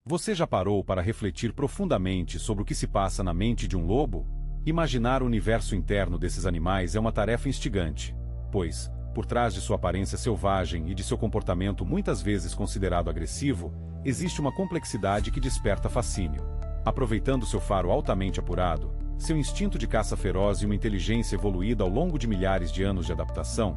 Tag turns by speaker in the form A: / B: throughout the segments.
A: Você já parou para refletir profundamente sobre o que se passa na mente de um lobo? Imaginar o universo interno desses animais é uma tarefa instigante, pois, por trás de sua aparência selvagem e de seu comportamento muitas vezes considerado agressivo, existe uma complexidade que desperta fascínio. Aproveitando seu faro altamente apurado, seu instinto de caça feroz e uma inteligência evoluída ao longo de milhares de anos de adaptação,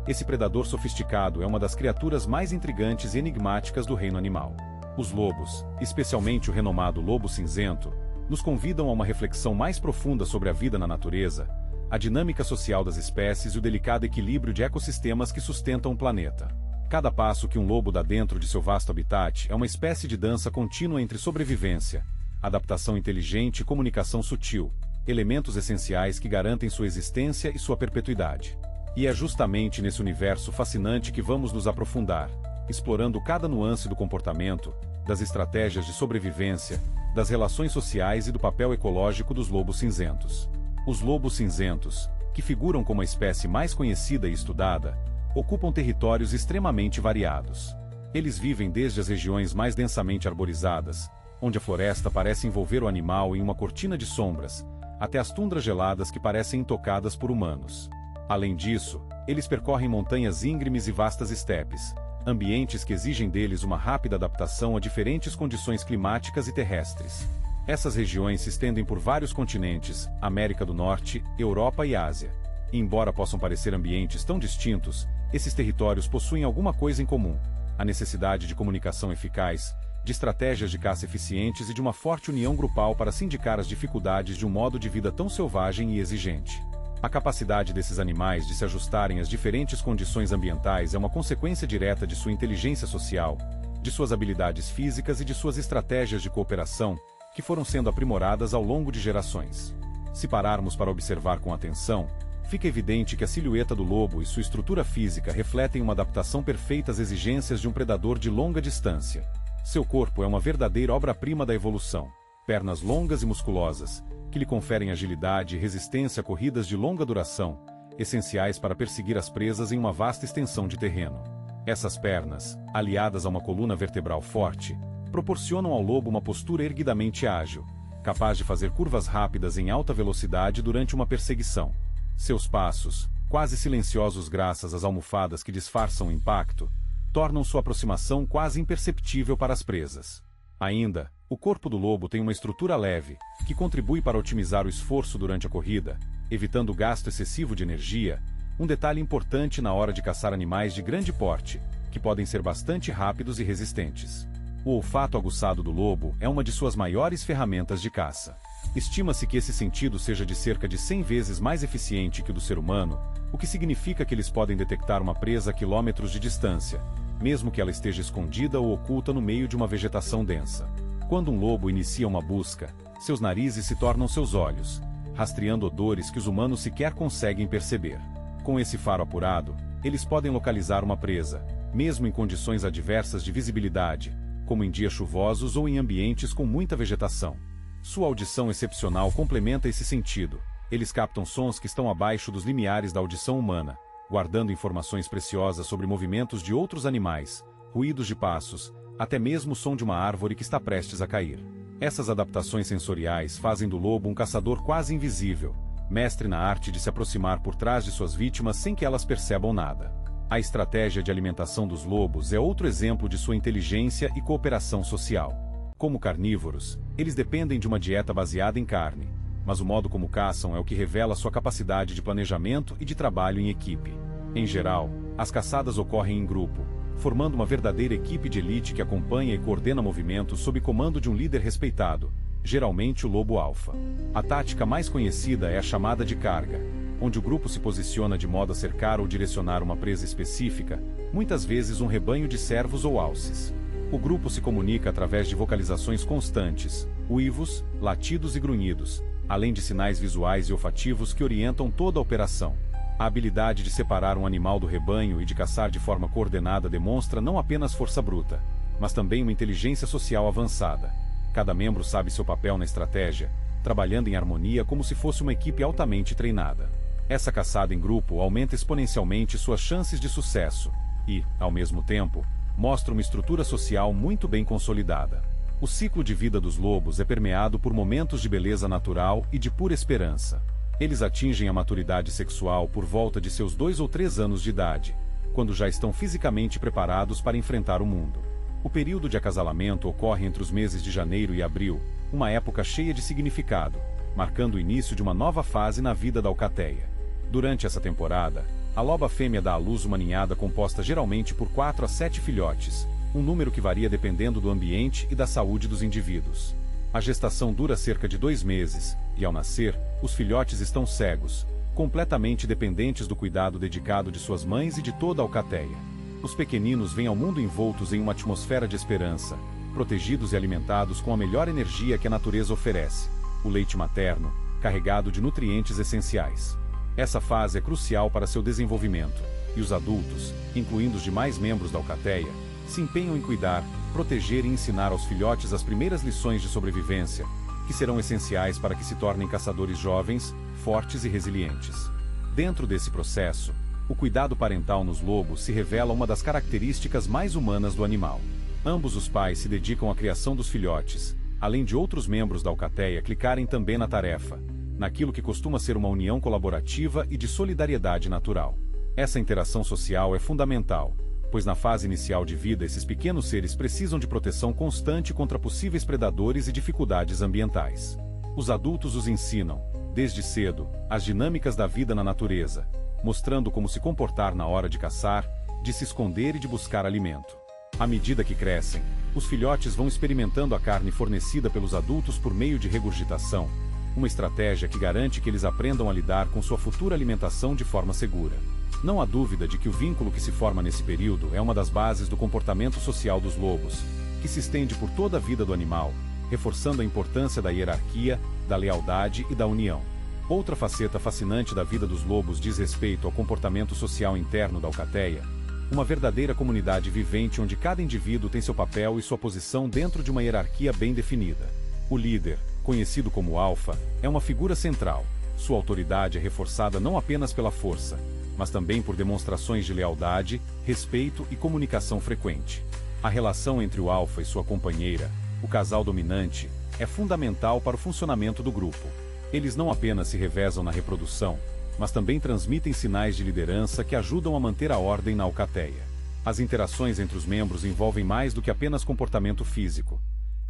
A: esse predador sofisticado é uma das criaturas mais intrigantes e enigmáticas do reino animal. Os lobos, especialmente o renomado lobo cinzento, nos convidam a uma reflexão mais profunda sobre a vida na natureza, a dinâmica social das espécies e o delicado equilíbrio de ecossistemas que sustentam o planeta. Cada passo que um lobo dá dentro de seu vasto habitat é uma espécie de dança contínua entre sobrevivência, adaptação inteligente e comunicação sutil, elementos essenciais que garantem sua existência e sua perpetuidade. E é justamente nesse universo fascinante que vamos nos aprofundar, explorando cada nuance do comportamento, das estratégias de sobrevivência, das relações sociais e do papel ecológico dos lobos cinzentos. Os lobos cinzentos, que figuram como a espécie mais conhecida e estudada, ocupam territórios extremamente variados. Eles vivem desde as regiões mais densamente arborizadas, onde a floresta parece envolver o animal em uma cortina de sombras, até as tundras geladas que parecem intocadas por humanos. Além disso, eles percorrem montanhas íngremes e vastas estepes, ambientes que exigem deles uma rápida adaptação a diferentes condições climáticas e terrestres. Essas regiões se estendem por vários continentes, América do Norte, Europa e Ásia. E embora possam parecer ambientes tão distintos, esses territórios possuem alguma coisa em comum: a necessidade de comunicação eficaz, de estratégias de caça eficientes e de uma forte união grupal para sindicar as dificuldades de um modo de vida tão selvagem e exigente. A capacidade desses animais de se ajustarem às diferentes condições ambientais é uma consequência direta de sua inteligência social, de suas habilidades físicas e de suas estratégias de cooperação, que foram sendo aprimoradas ao longo de gerações. Se pararmos para observar com atenção, fica evidente que a silhueta do lobo e sua estrutura física refletem uma adaptação perfeita às exigências de um predador de longa distância. Seu corpo é uma verdadeira obra-prima da evolução. Pernas longas e musculosas, que lhe conferem agilidade e resistência a corridas de longa duração, essenciais para perseguir as presas em uma vasta extensão de terreno. Essas pernas, aliadas a uma coluna vertebral forte, proporcionam ao lobo uma postura erguidamente ágil, capaz de fazer curvas rápidas em alta velocidade durante uma perseguição. Seus passos, quase silenciosos graças às almofadas que disfarçam o impacto, tornam sua aproximação quase imperceptível para as presas. Ainda, o corpo do lobo tem uma estrutura leve, que contribui para otimizar o esforço durante a corrida, evitando o gasto excessivo de energia, um detalhe importante na hora de caçar animais de grande porte, que podem ser bastante rápidos e resistentes. O olfato aguçado do lobo é uma de suas maiores ferramentas de caça. Estima-se que esse sentido seja de cerca de 100 vezes mais eficiente que o do ser humano, o que significa que eles podem detectar uma presa a quilômetros de distância, mesmo que ela esteja escondida ou oculta no meio de uma vegetação densa. Quando um lobo inicia uma busca, seus narizes se tornam seus olhos, rastreando odores que os humanos sequer conseguem perceber. Com esse faro apurado, eles podem localizar uma presa, mesmo em condições adversas de visibilidade, como em dias chuvosos ou em ambientes com muita vegetação. Sua audição excepcional complementa esse sentido. Eles captam sons que estão abaixo dos limiares da audição humana, guardando informações preciosas sobre movimentos de outros animais, ruídos de passos, até mesmo o som de uma árvore que está prestes a cair. Essas adaptações sensoriais fazem do lobo um caçador quase invisível, mestre na arte de se aproximar por trás de suas vítimas sem que elas percebam nada. A estratégia de alimentação dos lobos é outro exemplo de sua inteligência e cooperação social. Como carnívoros, eles dependem de uma dieta baseada em carne, mas o modo como caçam é o que revela sua capacidade de planejamento e de trabalho em equipe. Em geral, as caçadas ocorrem em grupo, formando uma verdadeira equipe de elite que acompanha e coordena movimentos sob comando de um líder respeitado, geralmente o lobo alfa. A tática mais conhecida é a chamada de carga, onde o grupo se posiciona de modo a cercar ou direcionar uma presa específica, muitas vezes um rebanho de cervos ou alces. O grupo se comunica através de vocalizações constantes, uivos, latidos e grunhidos, além de sinais visuais e olfativos que orientam toda a operação. A habilidade de separar um animal do rebanho e de caçar de forma coordenada demonstra não apenas força bruta, mas também uma inteligência social avançada. Cada membro sabe seu papel na estratégia, trabalhando em harmonia como se fosse uma equipe altamente treinada. Essa caçada em grupo aumenta exponencialmente suas chances de sucesso e, ao mesmo tempo, mostra uma estrutura social muito bem consolidada. O ciclo de vida dos lobos é permeado por momentos de beleza natural e de pura esperança. Eles atingem a maturidade sexual por volta de seus 2 ou 3 anos de idade, quando já estão fisicamente preparados para enfrentar o mundo. O período de acasalamento ocorre entre os meses de janeiro e abril, uma época cheia de significado, marcando o início de uma nova fase na vida da alcateia. Durante essa temporada, a loba fêmea dá à luz uma ninhada composta geralmente por 4 a 7 filhotes, um número que varia dependendo do ambiente e da saúde dos indivíduos. A gestação dura cerca de 2 meses, e ao nascer, os filhotes estão cegos, completamente dependentes do cuidado dedicado de suas mães e de toda a alcateia. Os pequeninos vêm ao mundo envoltos em uma atmosfera de esperança, protegidos e alimentados com a melhor energia que a natureza oferece, o leite materno, carregado de nutrientes essenciais. Essa fase é crucial para seu desenvolvimento, e os adultos, incluindo os demais membros da alcateia, se empenham em cuidar, proteger e ensinar aos filhotes as primeiras lições de sobrevivência, que serão essenciais para que se tornem caçadores jovens, fortes e resilientes. Dentro desse processo, o cuidado parental nos lobos se revela uma das características mais humanas do animal. Ambos os pais se dedicam à criação dos filhotes, além de outros membros da alcateia clicarem também na tarefa, naquilo que costuma ser uma união colaborativa e de solidariedade natural. Essa interação social é fundamental, pois na fase inicial de vida esses pequenos seres precisam de proteção constante contra possíveis predadores e dificuldades ambientais. Os adultos os ensinam, desde cedo, as dinâmicas da vida na natureza, mostrando como se comportar na hora de caçar, de se esconder e de buscar alimento. À medida que crescem, os filhotes vão experimentando a carne fornecida pelos adultos por meio de regurgitação, uma estratégia que garante que eles aprendam a lidar com sua futura alimentação de forma segura. Não há dúvida de que o vínculo que se forma nesse período é uma das bases do comportamento social dos lobos, que se estende por toda a vida do animal, reforçando a importância da hierarquia, da lealdade e da união. Outra faceta fascinante da vida dos lobos diz respeito ao comportamento social interno da alcateia, uma verdadeira comunidade vivente onde cada indivíduo tem seu papel e sua posição dentro de uma hierarquia bem definida. O líder, conhecido como alfa, é uma figura central. Sua autoridade é reforçada não apenas pela força, mas também por demonstrações de lealdade, respeito e comunicação frequente. A relação entre o alfa e sua companheira, o casal dominante, é fundamental para o funcionamento do grupo. Eles não apenas se revezam na reprodução, mas também transmitem sinais de liderança que ajudam a manter a ordem na alcateia. As interações entre os membros envolvem mais do que apenas comportamento físico.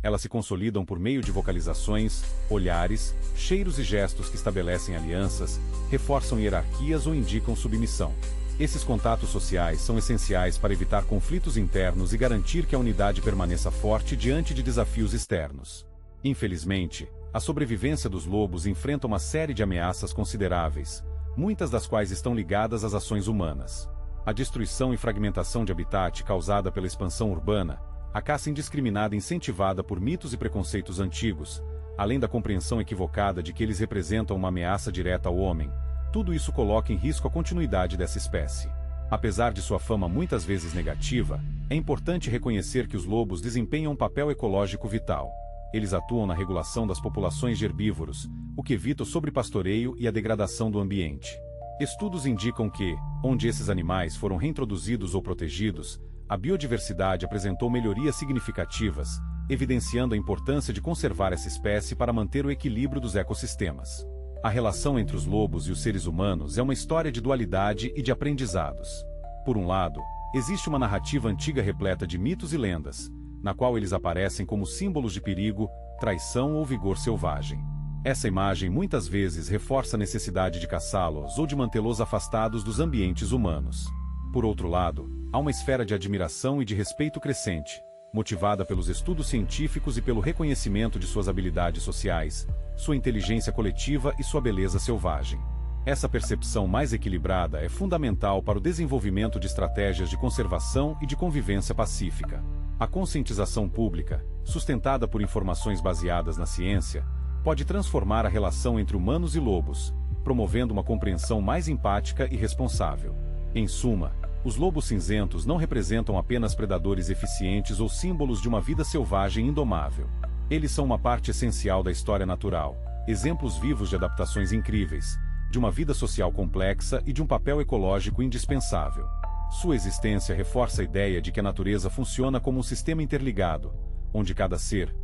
A: Elas se consolidam por meio de vocalizações, olhares, cheiros e gestos que estabelecem alianças, reforçam hierarquias ou indicam submissão. Esses contatos sociais são essenciais para evitar conflitos internos e garantir que a unidade permaneça forte diante de desafios externos. Infelizmente, a sobrevivência dos lobos enfrenta uma série de ameaças consideráveis, muitas das quais estão ligadas às ações humanas. A destruição e fragmentação de habitat causada pela expansão urbana, a caça indiscriminada incentivada por mitos e preconceitos antigos, além da compreensão equivocada de que eles representam uma ameaça direta ao homem, tudo isso coloca em risco a continuidade dessa espécie. Apesar de sua fama muitas vezes negativa, é importante reconhecer que os lobos desempenham um papel ecológico vital. Eles atuam na regulação das populações de herbívoros, o que evita o sobrepastoreio e a degradação do ambiente. Estudos indicam que, onde esses animais foram reintroduzidos ou protegidos, a biodiversidade apresentou melhorias significativas, evidenciando a importância de conservar essa espécie para manter o equilíbrio dos ecossistemas. A relação entre os lobos e os seres humanos é uma história de dualidade e de aprendizados. Por um lado, existe uma narrativa antiga repleta de mitos e lendas, na qual eles aparecem como símbolos de perigo, traição ou vigor selvagem. Essa imagem muitas vezes reforça a necessidade de caçá-los ou de mantê-los afastados dos ambientes humanos. Por outro lado, há uma esfera de admiração e de respeito crescente, motivada pelos estudos científicos e pelo reconhecimento de suas habilidades sociais, sua inteligência coletiva e sua beleza selvagem. Essa percepção mais equilibrada é fundamental para o desenvolvimento de estratégias de conservação e de convivência pacífica. A conscientização pública, sustentada por informações baseadas na ciência, pode transformar a relação entre humanos e lobos, promovendo uma compreensão mais empática e responsável. Em suma, os lobos cinzentos não representam apenas predadores eficientes ou símbolos de uma vida selvagem indomável. Eles são uma parte essencial da história natural, exemplos vivos de adaptações incríveis, de uma vida social complexa e de um papel ecológico indispensável. Sua existência reforça a ideia de que a natureza funciona como um sistema interligado, onde cada ser,